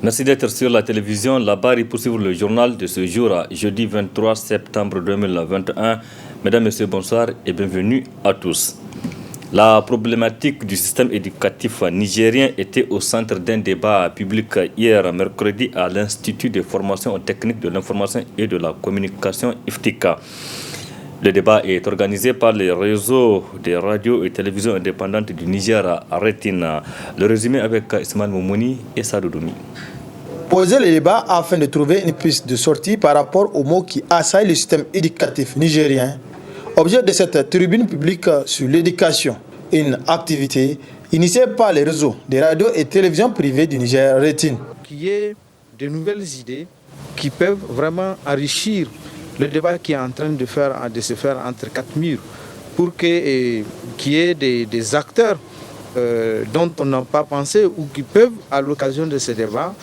Merci d'être sur la télévision. La barre pour suivre le journal de ce jour, jeudi 23 septembre 2021. Mesdames, Messieurs, bonsoir et bienvenue à tous. La problématique du système éducatif nigérien était au centre d'un débat public hier mercredi à l'Institut de formation technique de l'information et de la communication IFTICA. Le débat est organisé par les réseaux des radios et télévisions indépendantes du Niger à Retina. Le résumé avec Ismaël Moumouni et Sadoudoumi. Poser le débat afin de trouver une piste de sortie par rapport aux mots qui assaillent le système éducatif nigérien. Objet de cette tribune publique sur l'éducation, une activité initiée par les réseaux des radios et télévisions privées du Niger Rétine. Qu'il y ait de nouvelles idées qui peuvent vraiment enrichir le débat qui est en train de se faire entre quatre murs pour qu'il y ait des acteurs dont on n'a pas pensé ou qui peuvent, à l'occasion de ce débat,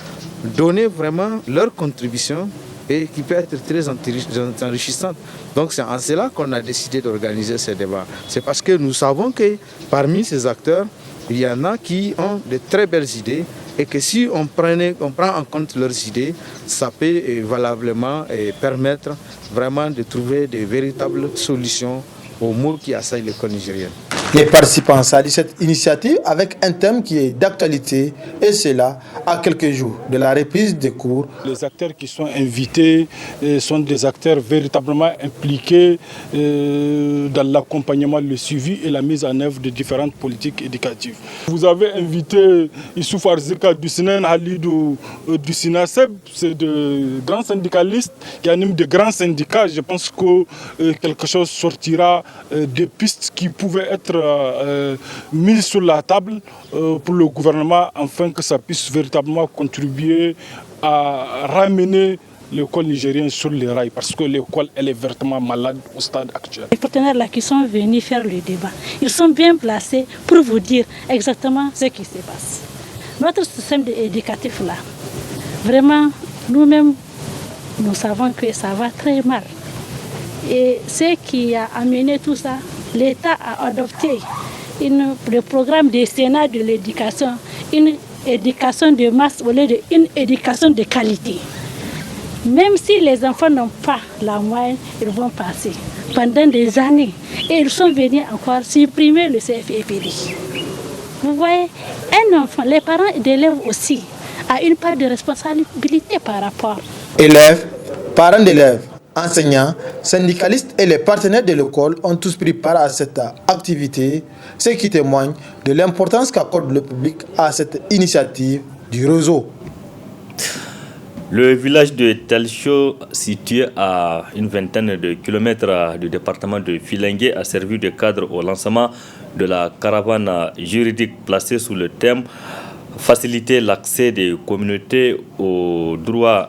donner vraiment leur contribution et qui peut être très enrichissante. Donc c'est en cela qu'on a décidé d'organiser ce débat. C'est parce que nous savons que parmi ces acteurs, il y en a qui ont de très belles idées et que si on prend en compte leurs idées, ça peut valablement permettre vraiment de trouver de véritables solutions aux maux qui assaillent l'école nigérienne. Les participants saluent cette initiative avec un thème qui est d'actualité et cela à quelques jours de la reprise des cours. Les acteurs qui sont invités sont des acteurs véritablement impliqués dans l'accompagnement, le suivi et la mise en œuvre de différentes politiques éducatives. Vous avez invité Issouf Arzika du Sinen Halidou du Sinaseb, c'est de grands syndicalistes qui animent de grands syndicats. Je pense que quelque chose sortira des pistes qui pouvaient être mise sur la table pour le gouvernement afin que ça puisse véritablement contribuer à ramener l'école nigérienne sur les rails parce que l'école elle est vraiment malade au stade actuel. Les partenaires là qui sont venus faire le débat, ils sont bien placés pour vous dire exactement ce qui se passe. Notre système éducatif là, vraiment nous-mêmes nous savons que ça va très mal. Et ce qui a amené tout ça, l'État a adopté le programme du Sénat de l'éducation, une éducation de masse au lieu d'une éducation de qualité. Même si les enfants n'ont pas la moyenne, ils vont passer pendant des années. Et ils sont venus encore supprimer le CFEPD. Vous voyez, un enfant, les parents d'élèves aussi, ont une part de responsabilité par rapport. Élèves, parents d'élèves, enseignants, syndicalistes et les partenaires de l'école ont tous pris part à cette activité, ce qui témoigne de l'importance qu'accorde le public à cette initiative du réseau. Le village de Telcho, situé à une vingtaine de kilomètres du département de Filengue, a servi de cadre au lancement de la caravane juridique placée sous le thème faciliter l'accès des communautés aux droits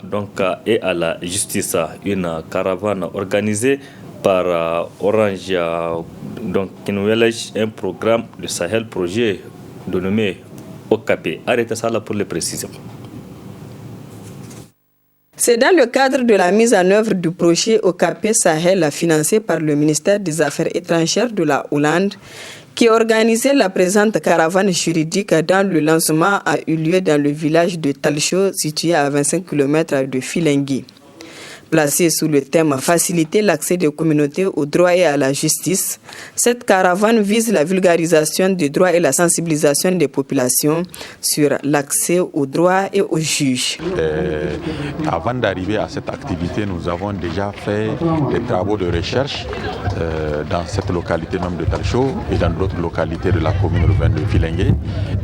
et à la justice. Une caravane organisée par Orange un programme de Sahel projet dénommé OKP. Arrêtez ça là pour les précisions. C'est dans le cadre de la mise en œuvre du projet OKP Sahel financé par le ministère des Affaires étrangères de la Hollande qui a organisé la présente caravane juridique dont le lancement a eu lieu dans le village de Talcho, situé à 25 km de Filengue. Placée sous le thème « Faciliter l'accès des communautés aux droits et à la justice », cette caravane vise la vulgarisation des droits et la sensibilisation des populations sur l'accès aux droits et aux juges. Avant d'arriver à cette activité, nous avons déjà fait des travaux de recherche dans cette localité même de Talcho et dans d'autres localités de la commune urbaine de Filengue,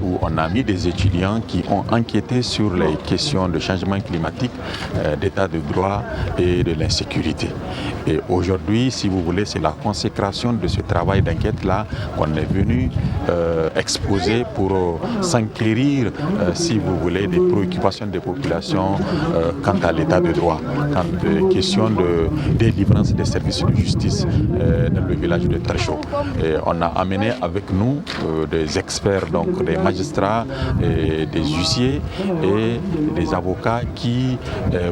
où on a mis des étudiants qui ont enquêté sur les questions de changement climatique, d'état de droit et de l'insécurité. Et aujourd'hui, si vous voulez, c'est la consécration de ce travail d'enquête-là qu'on est venu exposer pour s'enquérir, si vous voulez, des préoccupations des populations quant à l'état de droit, quant aux questions de délivrance des services de justice dans le village de Talcho. On a amené avec nous des experts, donc des magistrats, et des huissiers et des avocats qui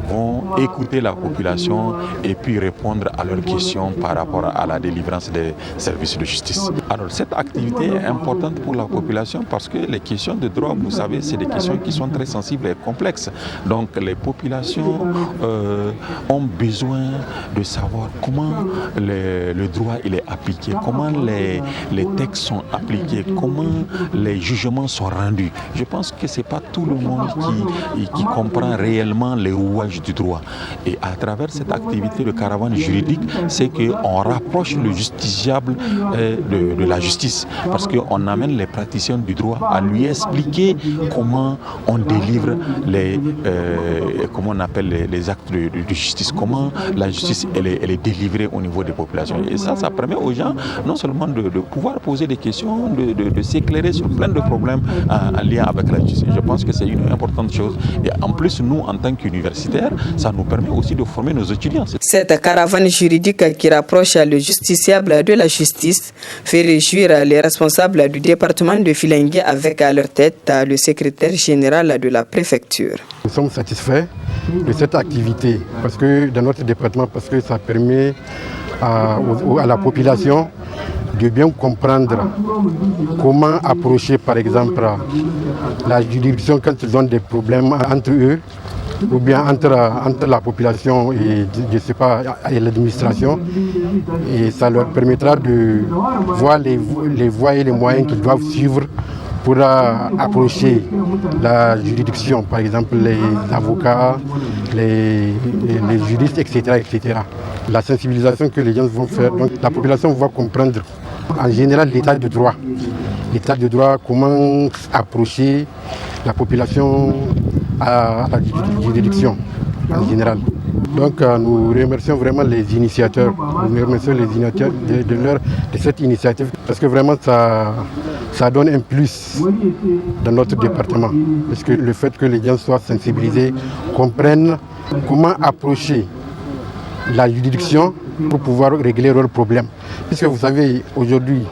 vont écouter la population populations et puis répondre à leurs questions par rapport à la délivrance des services de justice. Alors cette activité est importante pour la population parce que les questions de droit, vous savez, c'est des questions qui sont très sensibles et complexes. Donc les populations ont besoin de savoir comment le droit il est appliqué, comment les textes sont appliqués, comment les jugements sont rendus. Je pense que ce n'est pas tout le monde qui comprend réellement les rouages du droit. Et à travers cette activité de caravane juridique, c'est qu'on rapproche le justiciable de la justice. Parce qu'on amène les praticiens du droit à lui expliquer comment on délivre comment on appelle les actes de justice, comment la justice elle est délivrée au niveau des populations. Et ça permet aux gens non seulement de pouvoir poser des questions, de s'éclairer sur plein de problèmes en lien avec la justice. Je pense que c'est une importante chose. Et en plus, nous, en tant qu'universitaires, ça nous permet aussi de former nos étudiants. Cette caravane juridique qui rapproche le justiciable de la justice fait réjouir les responsables du département de Filengue avec à leur tête le secrétaire général de la préfecture. Nous sommes satisfaits de cette activité parce que dans notre département, parce que ça permet à la population de bien comprendre comment approcher par exemple la juridiction quand ils ont des problèmes entre eux ou bien entre la population et l'administration. Et ça leur permettra de voir les voies et les moyens qu'ils doivent suivre pour approcher la juridiction, par exemple les avocats, les juristes, etc., etc. La sensibilisation que les gens vont faire, donc la population va comprendre en général l'état de droit. L'état de droit, comment approcher la population à la juridiction en général. Donc nous remercions vraiment les initiateurs, de cette initiative parce que vraiment ça donne un plus dans notre département. Parce que le fait que les gens soient sensibilisés, comprennent comment approcher la juridiction pour pouvoir régler leurs problèmes. Puisque vous savez, aujourd'hui,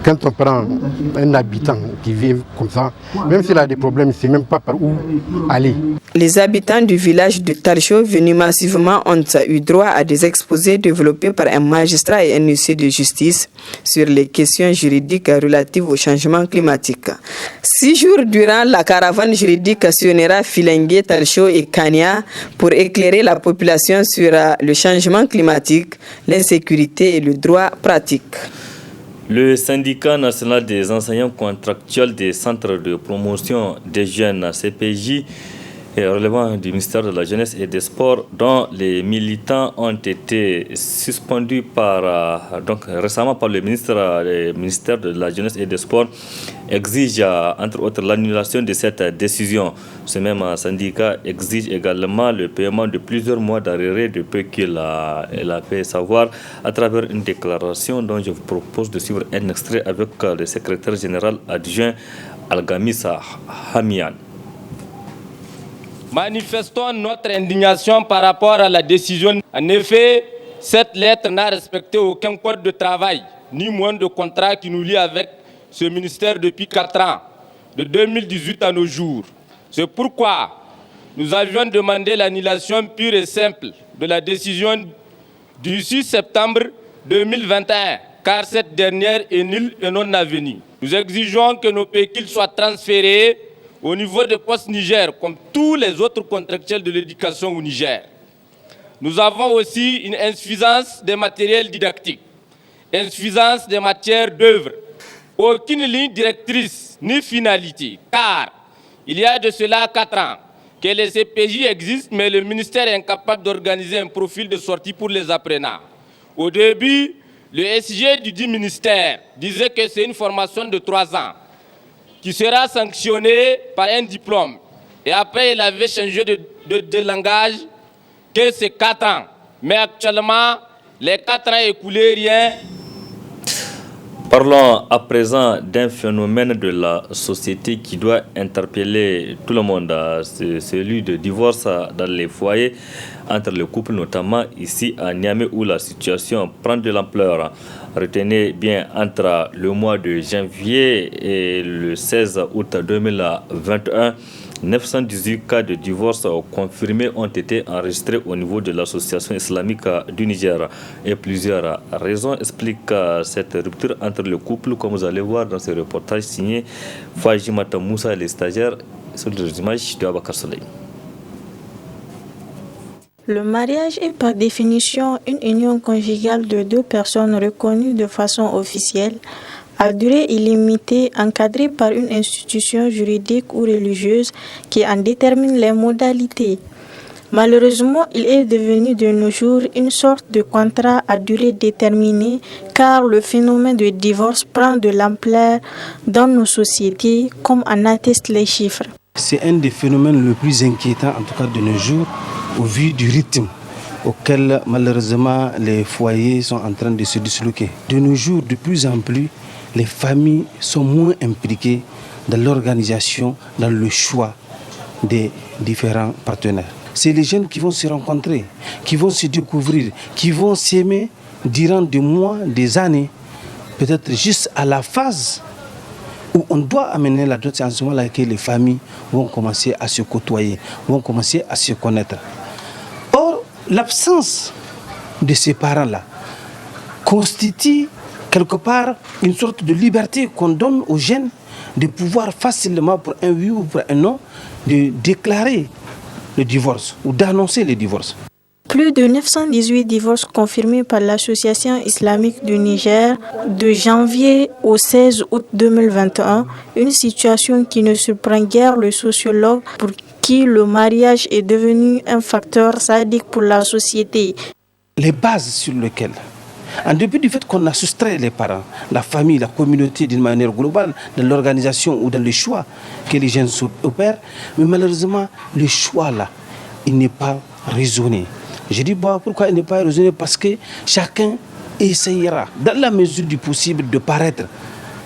quand on prend un habitant qui vit comme ça, même s'il a des problèmes, il ne sait même pas par où aller. Les habitants du village de Talcho venus massivement ont eu droit à des exposés développés par un magistrat et un huissier de justice sur les questions juridiques relatives au changement climatique. 6 jours durant, la caravane juridique sillonnera Filengue, Talcho et Kania pour éclairer la population sur le changement climatique, l'insécurité et le droit pratique. Le syndicat national des enseignants contractuels des centres de promotion des jeunes CPJ relevant du ministère de la Jeunesse et des Sports, dont les militants ont été suspendus récemment par le ministère de la Jeunesse et des Sports, exige entre autres l'annulation de cette décision. Ce même syndicat exige également le paiement de plusieurs mois d'arrêt depuis qu'il a fait savoir à travers une déclaration dont je vous propose de suivre un extrait avec le secrétaire général adjoint Algamisa Hamian. Manifestons notre indignation par rapport à la décision. En effet, cette lettre n'a respecté aucun code de travail, ni moins de contrat qui nous lie avec ce ministère depuis 4 ans, de 2018 à nos jours. C'est pourquoi nous avions demandé l'annulation pure et simple de la décision du 6 septembre 2021, car cette dernière est nulle et non avenue. Nous exigeons que nos pécules soient transférés au niveau de Poste Niger, comme tous les autres contractuels de l'éducation au Niger. Nous avons aussi une insuffisance des matériels didactiques, insuffisance des matières d'œuvre, aucune ligne directrice ni finalité, car il y a de cela 4 ans que les CPJ existent, mais le ministère est incapable d'organiser un profil de sortie pour les apprenants. Au début, le SG du dit ministère disait que c'est une formation de 3 ans, qui sera sanctionné par un diplôme. Et après, il avait changé de langage, que c'est 4 ans. Mais actuellement, les 4 ans écoulés, rien. Parlons à présent d'un phénomène de la société qui doit interpeller tout le monde, c'est celui de divorce dans les foyers entre les couples, notamment ici à Niamey où la situation prend de l'ampleur. Retenez bien, entre le mois de janvier et le 16 août 2021, 918 cas de divorce confirmés ont été enregistrés au niveau de l'association islamique du Niger. Et plusieurs raisons expliquent cette rupture entre le couple, comme vous allez voir dans ce reportage signé Fajimata Moussa, les stagiaires, sur les images de Abakar Soleil. Le mariage est par définition une union conjugale de deux personnes reconnues de façon officielle, à durée illimitée, encadrée par une institution juridique ou religieuse qui en détermine les modalités. Malheureusement, il est devenu de nos jours une sorte de contrat à durée déterminée car le phénomène de divorce prend de l'ampleur dans nos sociétés, comme en attestent les chiffres. C'est un des phénomènes les plus inquiétants, en tout cas de nos jours, au vu du rythme auquel malheureusement les foyers sont en train de se disloquer. De nos jours, de plus en plus, les familles sont moins impliquées dans l'organisation, dans le choix des différents partenaires. C'est les jeunes qui vont se rencontrer, qui vont se découvrir, qui vont s'aimer durant des mois, des années, peut-être juste à la phase où on doit amener la dot, c'est en ce moment-là que les familles vont commencer à se côtoyer, vont commencer à se connaître. Or, l'absence de ces parents-là constitue quelque part une sorte de liberté qu'on donne aux jeunes de pouvoir facilement, pour un oui ou pour un non, de déclarer le divorce ou d'annoncer le divorce. Plus de 918 divorces confirmés par l'Association islamique du Niger de janvier au 16 août 2021, une situation qui ne surprend guère le sociologue pour qui le mariage est devenu un facteur sadique pour la société. Les bases sur lesquelles, en dépit du fait qu'on a soustrait les parents, la famille, la communauté d'une manière globale, dans l'organisation ou dans le choix que les jeunes opèrent, mais malheureusement, le choix là, il n'est pas raisonné. Je dis pourquoi il n'est pas raisonné? Parce que chacun essayera, dans la mesure du possible, de paraître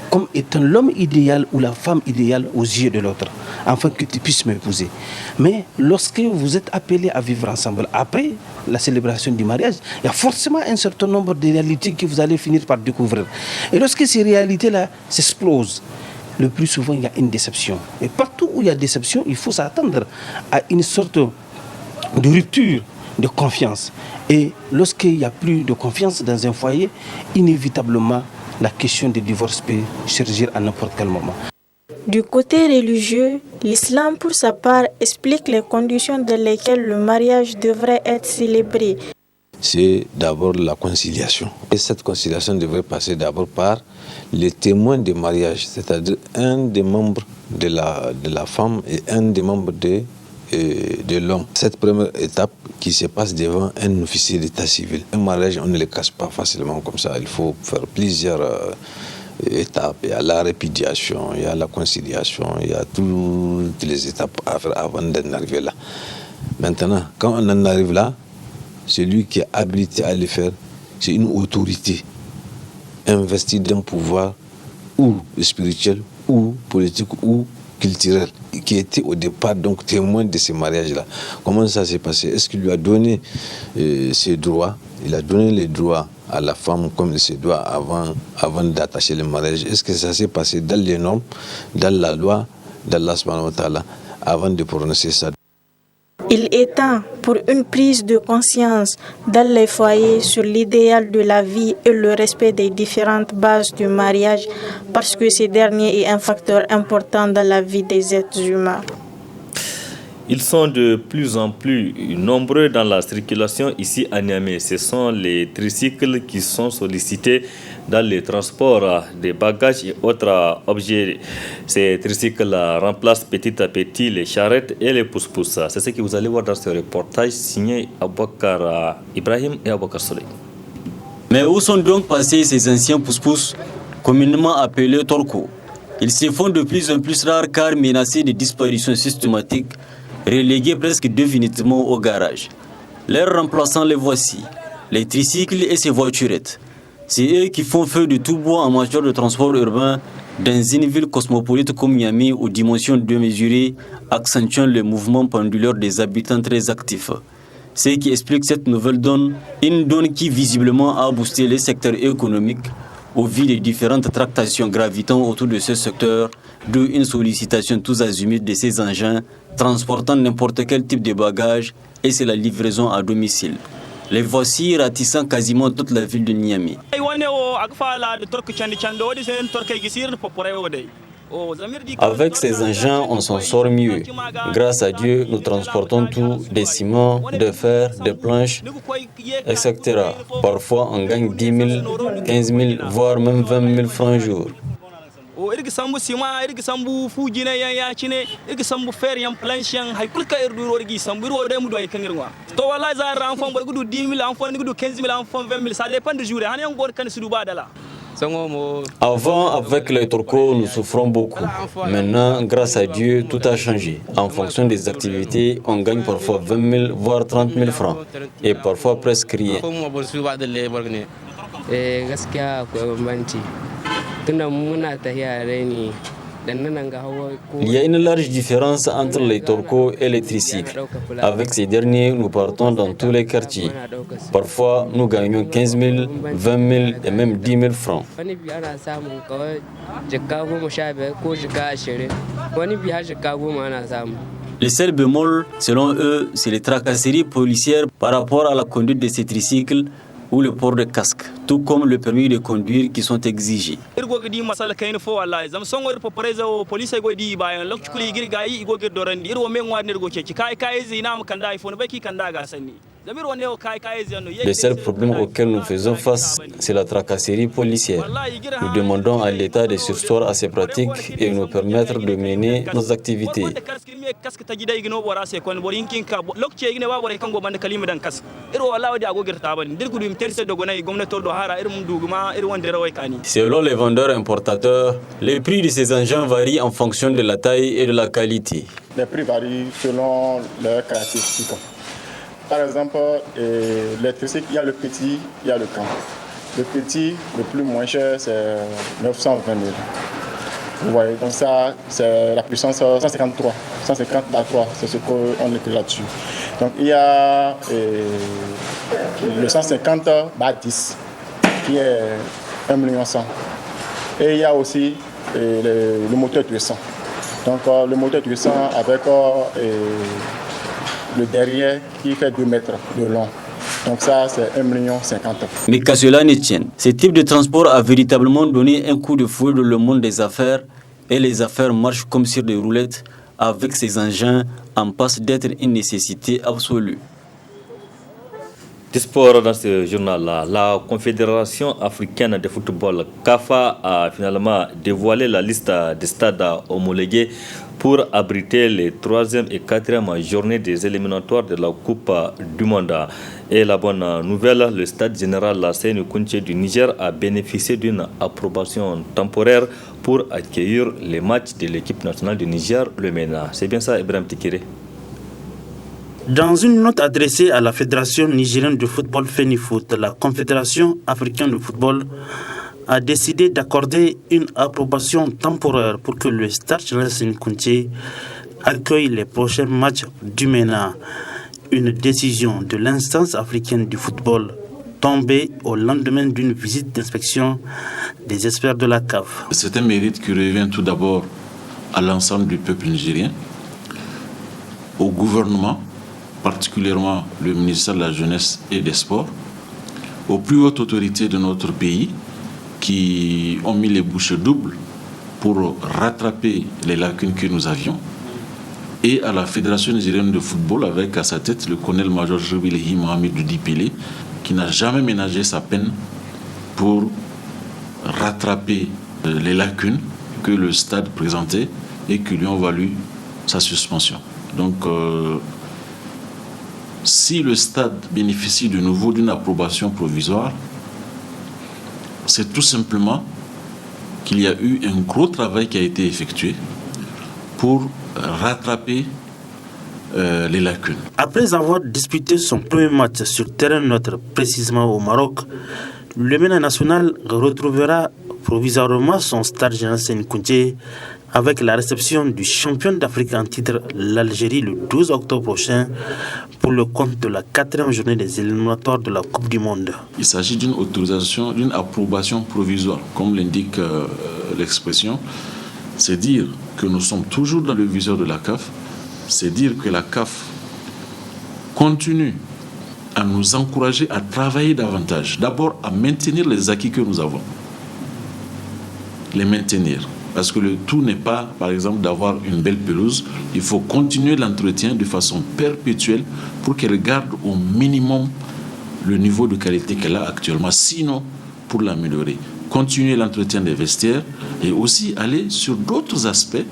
comme étant l'homme idéal ou la femme idéale aux yeux de l'autre, afin que tu puisses m'épouser. Mais lorsque vous êtes appelés à vivre ensemble, après la célébration du mariage, il y a forcément un certain nombre de réalités que vous allez finir par découvrir. Et lorsque ces réalités-là s'explosent, le plus souvent il y a une déception. Et partout où il y a déception, il faut s'attendre à une sorte de rupture de confiance. Et lorsqu'il n'y a plus de confiance dans un foyer, inévitablement, la question du divorce peut surgir à n'importe quel moment. Du côté religieux, l'islam, pour sa part, explique les conditions dans lesquelles le mariage devrait être célébré. C'est d'abord la conciliation. Et cette conciliation devrait passer d'abord par les témoins du mariage, c'est-à-dire un des membres de la femme et un des membres de l'homme. Cette première étape qui se passe devant un officier d'état civil. Un mariage, on ne le casse pas facilement comme ça. Il faut faire plusieurs étapes. Il y a la répudiation, il y a la conciliation, il y a toutes les étapes à faire avant d'en arriver là. Maintenant, quand on en arrive là, celui qui est habilité à le faire, c'est une autorité investie d'un pouvoir ou spirituel, ou politique, ou culturel, qui était au départ donc témoin de ce mariage-là. Comment ça s'est passé? Est-ce qu'il lui a donné ses droits? Il a donné les droits à la femme comme il se doit avant d'attacher le mariage. Est-ce que ça s'est passé dans les normes, dans la loi d'Allah subhanahu wa ta'ala, avant de prononcer ça? Il est temps pour une prise de conscience dans les foyers sur l'idéal de la vie et le respect des différentes bases du mariage, parce que ce dernier est un facteur important dans la vie des êtres humains. Ils sont de plus en plus nombreux dans la circulation ici à Niamey. Ce sont les tricycles qui sont sollicités dans les transports des bagages et autres objets. Ces tricycles remplacent petit à petit les charrettes et les pousse-pousse. C'est ce que vous allez voir dans ce reportage signé Aboubacar Ibrahim et Aboubacar Soleil. Mais où sont donc passés ces anciens pousse-pousse, communément appelés torco? Ils se font de plus en plus rares car menacés de disparition systématique, relégués presque définitivement au garage. Leurs remplaçants les voici, les tricycles et ces voiturettes. C'est eux qui font feu de tout bois en matière de transport urbain dans une ville cosmopolite comme Niamey aux dimensions démesurées, accentuant le mouvement pendulaire des habitants très actifs. Ce qui explique cette nouvelle donne, une donne qui visiblement a boosté les secteurs économiques au vu des différentes tractations gravitant autour de ce secteur d'où une sollicitation tous azimuts de ces engins transportant n'importe quel type de bagages et c'est la livraison à domicile. Les voici ratissant quasiment toute la ville de Niamey. Avec ces engins, on s'en sort mieux. Grâce à Dieu, nous transportons tout, des ciments, des fers, des planches, etc. Parfois, on gagne 10 000, 15 000, voire même 20 000 francs un jour. Avant, avec les turcos, nous souffrons beaucoup. Maintenant, grâce à Dieu, tout a changé. En fonction des activités, on gagne parfois 20 000, voire 30 000 francs. Et parfois presque rien. Il y a une large différence entre les turcos et les tricycles. Avec ces derniers, nous partons dans tous les quartiers. Parfois, nous gagnons 15 000, 20 000 et même 10 000 francs. Le seul bémol, selon eux, c'est les tracasseries policières par rapport à la conduite de ces tricycles ou le port de casque, tout comme le permis de conduire qui sont exigés. Le seul problème auquel nous faisons face, c'est la tracasserie policière. Nous demandons à l'État de surseoir à ces pratiques et nous permettre de mener nos activités. Selon les vendeurs importateurs, les prix de ces engins varient en fonction de la taille et de la qualité. Les prix varient selon leurs caractéristiques. Par exemple, les tricycles, il y a le petit, il y a le grand. Le petit, le plus moins cher, c'est 920 000. Vous voyez, donc ça, c'est la puissance 153, 150 par 3, c'est ce qu'on écrit là-dessus. Donc il y a le 150 par 10, qui est 1 100 000. Et il y a aussi le moteur 800. Donc le moteur 800 avec le derrière qui fait 2 mètres de long. Donc ça, c'est 1 50 000. Mais qu'à cela ne tienne, ce type de transport a véritablement donné un coup de fouet dans le monde des affaires et les affaires marchent comme sur des roulettes avec ces engins en passe d'être une nécessité absolue. Du sport dans ce journal-là, la Confédération africaine de football, CAFA, a finalement dévoilé la liste des stades homologués pour abriter les 3e et 4e journées des éliminatoires de la Coupe du Monde. Et la bonne nouvelle, le stade général Seyni Kounché du Niger a bénéficié d'une approbation temporaire pour accueillir les matchs de l'équipe nationale du Niger, le MENA. C'est bien ça, Ibrahim Tikiri? Dans une note adressée à la Fédération nigérienne de football FENIFOOT, la Confédération africaine de football a décidé d'accorder une approbation temporaire pour que le stade général Seyni Kounché accueille les prochains matchs du MENA. Une décision de l'instance africaine du football tombée au lendemain d'une visite d'inspection des experts de la CAF. C'est un mérite qui revient tout d'abord à l'ensemble du peuple nigérien, au gouvernement, particulièrement le ministère de la Jeunesse et des Sports, aux plus hautes autorités de notre pays qui ont mis les bouchées doubles pour rattraper les lacunes que nous avions, et à la Fédération nigérienne de football avec à sa tête le colonel-major Jubilehi Mohamed Dipele qui n'a jamais ménagé sa peine pour rattraper les lacunes que le stade présentait et qui lui ont valu sa suspension. Donc, si le stade bénéficie de nouveau d'une approbation provisoire, c'est tout simplement qu'il y a eu un gros travail qui a été effectué pour rattraper les lacunes. Après avoir disputé son premier match sur terrain neutre, précisément au Maroc, le MENA national retrouvera provisoirement son stade général Seyni Kounché avec la réception du champion d'Afrique en titre, l'Algérie, le 12 octobre prochain, pour le compte de la 4e journée des éliminatoires de la Coupe du Monde. Il s'agit d'une autorisation, d'une approbation provisoire, comme l'indique l'expression, c'est dire que nous sommes toujours dans le viseur de la CAF, c'est dire que la CAF continue à nous encourager à travailler davantage. D'abord, à maintenir les acquis que nous avons. Les maintenir. Parce que le tout n'est pas, par exemple, d'avoir une belle pelouse. Il faut continuer l'entretien de façon perpétuelle pour qu'elle garde au minimum le niveau de qualité qu'elle a actuellement. Sinon, pour l'améliorer, continuer l'entretien des vestiaires et aussi aller sur d'autres aspects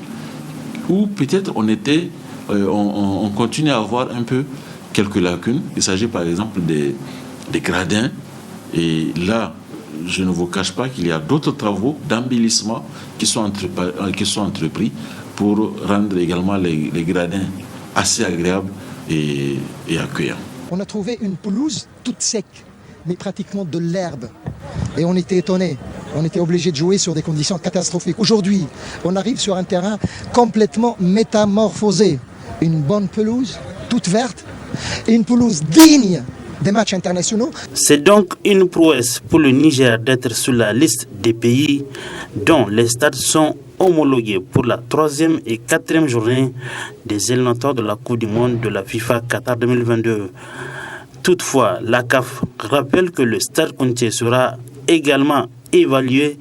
où peut-être on continue à avoir un peu quelques lacunes. Il s'agit par exemple des gradins. Et là, je ne vous cache pas qu'il y a d'autres travaux d'embellissement qui sont entrepris pour rendre également les gradins assez agréables et accueillants. On a trouvé une pelouse toute sec, mais pratiquement de l'herbe. Et on était étonnés. On était obligé de jouer sur des conditions catastrophiques. Aujourd'hui, on arrive sur un terrain complètement métamorphosé. Une bonne pelouse, toute verte, et une pelouse digne des matchs internationaux. C'est donc une prouesse pour le Niger d'être sur la liste des pays dont les stades sont homologués pour la 3e et 4e journée des éliminatoires de la Coupe du Monde de la FIFA Qatar 2022. Toutefois, la CAF rappelle que le stade Kounté sera également évalué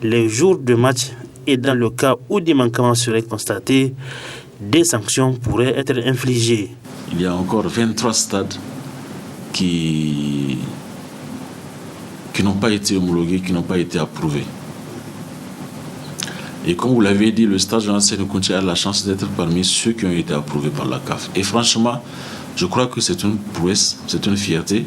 les jours de match et dans le cas où des manquements seraient constatés, des sanctions pourraient être infligées. Il y a encore 23 stades qui n'ont pas été homologués, qui n'ont pas été approuvés. Et comme vous l'avez dit, le stade Jean-Séné Kounté a la chance d'être parmi ceux qui ont été approuvés par la CAF. Et franchement, je crois que c'est une prouesse, c'est une fierté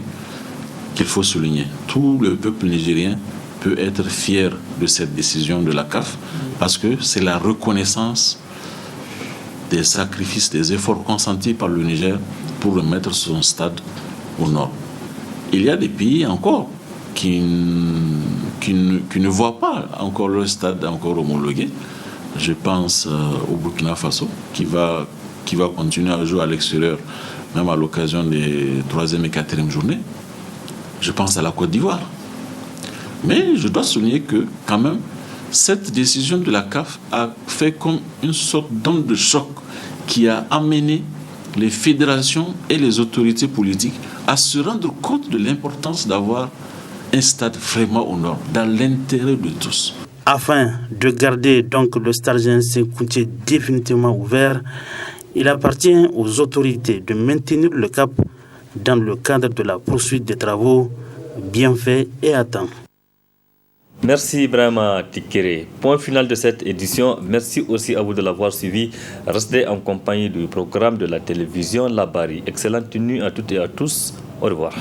qu'il faut souligner. Tout le peuple nigérien peut être fier de cette décision de la CAF parce que c'est la reconnaissance des sacrifices, des efforts consentis par le Niger pour remettre son stade au nord. Il y a des pays encore qui ne voient pas encore leur stade encore homologué. Je pense au Burkina Faso qui va continuer à jouer à l'extérieur même à l'occasion des 3e et 4e journées. Je pense à la Côte d'Ivoire. Mais je dois souligner que quand même cette décision de la CAF a fait comme une sorte d'onde de choc qui a amené les fédérations et les autorités politiques à se rendre compte de l'importance d'avoir un stade vraiment au nord, dans l'intérêt de tous. Afin de garder donc le stade Jean-Séné Kounté définitivement ouvert, il appartient aux autorités de maintenir le cap dans le cadre de la poursuite des travaux bien faits et à temps. Merci Ibrahima Tikere. Point final de cette édition. Merci aussi à vous de l'avoir suivi. Restez en compagnie du programme de la télévision Labari. Excellente nuit à toutes et à tous. Au revoir.